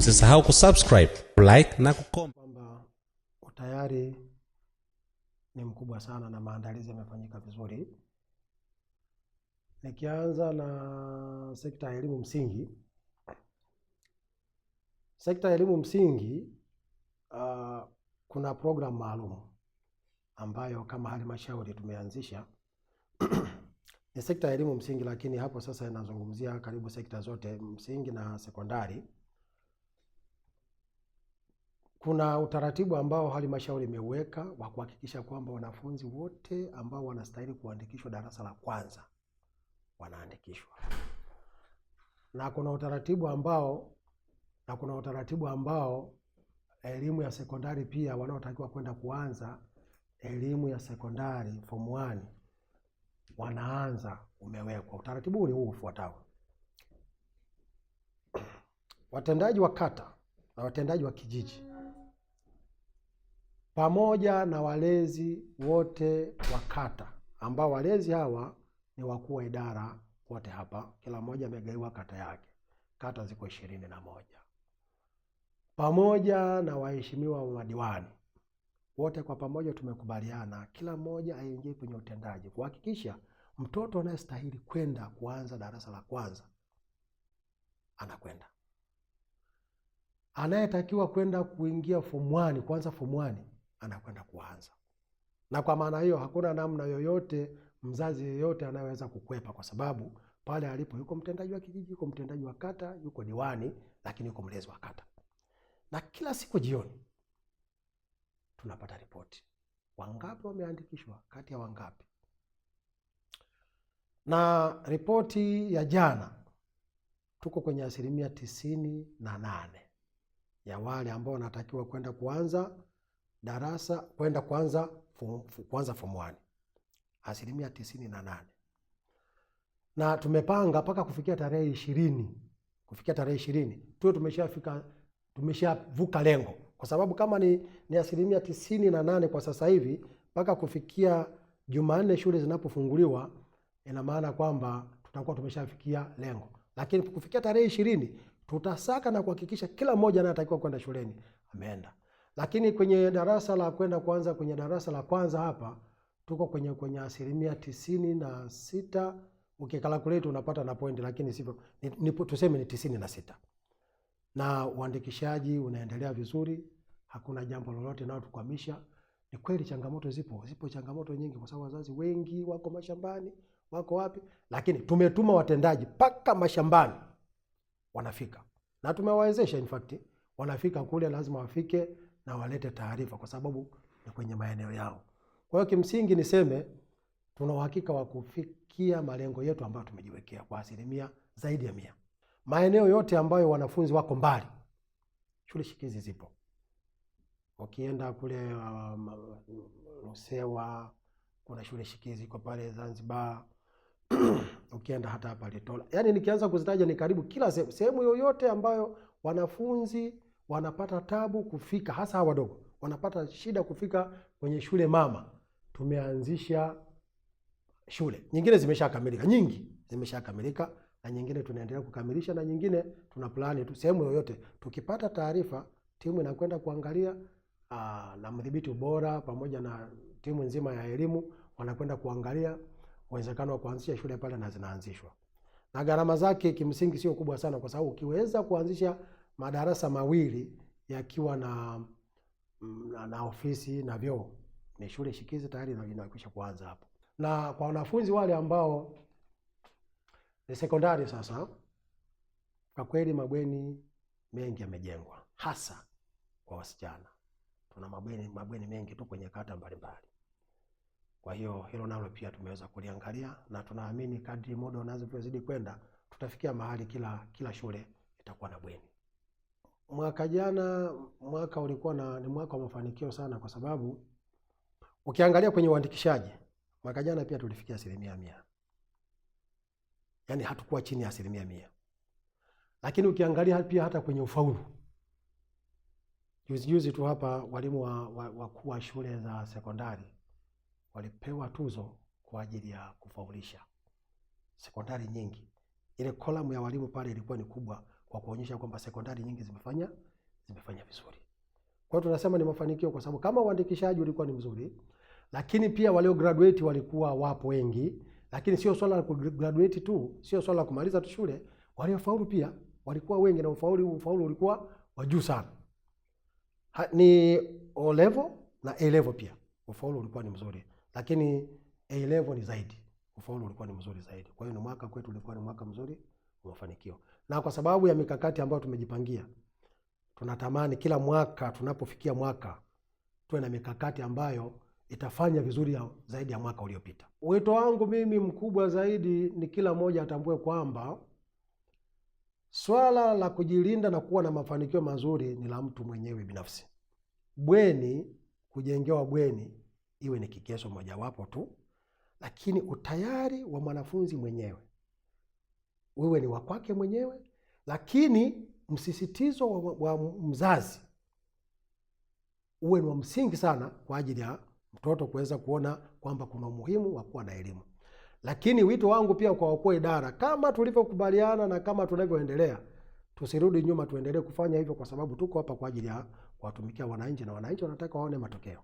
Usisahau kusubscribe, like na kucomment. Kwamba utayari ni mkubwa sana na maandalizi yamefanyika vizuri. Nikianza na sekta ya elimu msingi. Sekta ya elimu msingi kuna program maalum ambayo kama halmashauri tumeanzisha. Ni sekta ya elimu msingi, lakini hapo sasa inazungumzia karibu sekta zote msingi na sekondari. Kuna utaratibu ambao halmashauri imeweka wa kuhakikisha kwamba wanafunzi wote ambao wanastahili kuandikishwa darasa la kwanza wanaandikishwa. Na kuna utaratibu ambao elimu ya sekondari pia wanaotakiwa kwenda kuanza elimu ya sekondari form 1 wanaanza umewekwa. Utaratibu ni huu ufuatao. Watendaji wa kata na watendaji wa kijiji pamoja na walezi wote wa kata, ambao walezi hawa ni wakuu wa idara wote hapa, kila mmoja amegaiwa kata yake. Kata ziko 21. Pamoja na waheshimiwa wa madiwani wote kwa pamoja tumekubaliana kila mmoja aingie kwenye utendaji kuhakikisha mtoto anayestahili kwenda kuanza darasa la kwanza anakwenda. Anayetakiwa kwenda kuingia form 1 kwanza form 1 anakwenda kuanza. Na kwa maana hiyo hakuna namna yoyote mzazi yeyote anayeweza kukwepa, kwa sababu pale alipo yuko mtendaji wa kijiji, yuko mtendaji wa kata, yuko diwani, lakini yuko mlezi wa kata. Na kila siku jioni tunapata ripoti wangapi wameandikishwa, kati ya wangapi. Na ripoti ya jana tuko kwenye 98% ya wale ambao wanatakiwa kwenda kuanza darasa, kwenda kuanza form 1. 98%. Na tumepanga mpaka kufikia tarehe 20 tuwe tumeshavuka lengo, kwa sababu kama ni 98% kwa sasa hivi, mpaka kufikia Jumanne shule zinapofunguliwa, ina maana kwamba tutakuwa tumeshafikia lengo. Lakini kufikia tarehe 20 tutasaka na kuhakikisha kila mmoja anayetakiwa kwenda shuleni ameenda. Lakini kwenye darasa la kwenda kuanza kwenye darasa la kwanza hapa tuko kwenye 96%. Ukikalkulate unapata na point, lakini sivyo, tuseme ni 96. Na uandikishaji unaendelea vizuri, hakuna jambo lolote linalotukwamisha. Ni kweli changamoto zipo changamoto nyingi, kwa sababu wazazi wengi wako mashambani, wako wapi, lakini tumetuma watendaji paka mashambani wanafika. Na tumewawezesha, in fact wanafika kule, lazima wafike na walete taarifa, kwa sababu ni kwenye maeneo yao. Kwa hiyo kimsingi niseme tuna uhakika wa kufikia malengo yetu ambayo tumejiwekea kwa zaidi ya 100. Maeneo yote ambayo wanafunzi wako mbali, shule shikizi zipo. Ukienda kule Lusewa kuna shule shikizi iko pale Zanzibar. Ukienda hata hapa Litola. Yaani nikianza kuzitaja ni karibu kila sehemu yoyote ambayo wanafunzi wanapata tabu kufika, hasa wadogo wanapata shida kufika kwenye shule mama, tumeanzisha shule. Nyingine zimeshakamilika, nyingi zimeshakamilika, na nyingine tunaendelea kukamilisha, na nyingine tuna plani tu. Sehemu yoyote tukipata taarifa, timu inakwenda kuangalia, na mdhibiti ubora pamoja na timu nzima ya elimu wanakwenda kuangalia uwezekano wa kuanzisha shule pale, na zinaanzishwa. Na gharama zake kimsingi sio kubwa sana, kwa sababu ukiweza kuanzisha madarasa 2 yakiwa na ofisi na vyoo, ni shule shikizi tayari inakwisha kuanza hapo. Na kwa wanafunzi wale ambao ni sekondari sasa, kwa kweli mabweni mengi yamejengwa, hasa kwa wasichana. Tuna mabweni mengi tu kwenye kata mbalimbali. Kwa hiyo hilo nalo pia tumeweza kuliangalia, na tunaamini kadri muda unavyozidi kwenda tutafikia mahali kila shule itakuwa na bweni. Mwaka jana ulikuwa ni mwaka wa mafanikio sana, kwa sababu ukiangalia kwenye uandikishaji mwaka jana pia tulifikia 100%. Yaani hatukuwa chini ya 100%. Lakini ukiangalia pia hata kwenye ufaulu, juzi tu hapa walimu wakuu wa shule za sekondari walipewa tuzo kwa ajili ya kufaulisha sekondari nyingi. Ile kolamu ya walimu pale ilikuwa ni kubwa kwa kuonyesha kwamba sekondari nyingi zimefanya vizuri. Kwa hiyo tunasema ni mafanikio kwa sababu kama uandikishaji ulikuwa ni mzuri, lakini pia walio graduate walikuwa wapo wengi, lakini sio swala la graduate tu, sio swala la kumaliza tu shule, waliofaulu pia walikuwa wengi na ufaulu ulikuwa wa juu sana. Ni O level na A level pia ufaulu ulikuwa ni mzuri, lakini A level ni zaidi, ufaulu ulikuwa ni mzuri zaidi. Kwa hiyo ni mwaka kwetu ulikuwa ni mwaka mzuri wa mafanikio, na kwa sababu ya mikakati ambayo tumejipangia, tunatamani kila mwaka tunapofikia mwaka tuwe na mikakati ambayo itafanya vizuri zaidi ya mwaka uliopita. Wito wangu mimi mkubwa zaidi ni kila mmoja atambue kwamba swala la kujilinda na kuwa na mafanikio mazuri ni la mtu mwenyewe binafsi. Bweni, kujengewa bweni iwe ni kigezo mojawapo tu, lakini utayari wa mwanafunzi mwenyewe wewe ni wa kwake mwenyewe, lakini msisitizo wa mzazi uwe ni wa msingi sana kwa ajili ya mtoto kuweza kuona kwamba kuna umuhimu wa kuwa na elimu. Lakini wito wangu pia kwa wakuu wa idara, kama tulivyokubaliana na kama tunavyoendelea, tusirudi nyuma, tuendelee kufanya hivyo kwa sababu tuko hapa kwa ajili ya kuwatumikia wananchi na wananchi wanataka waone matokeo.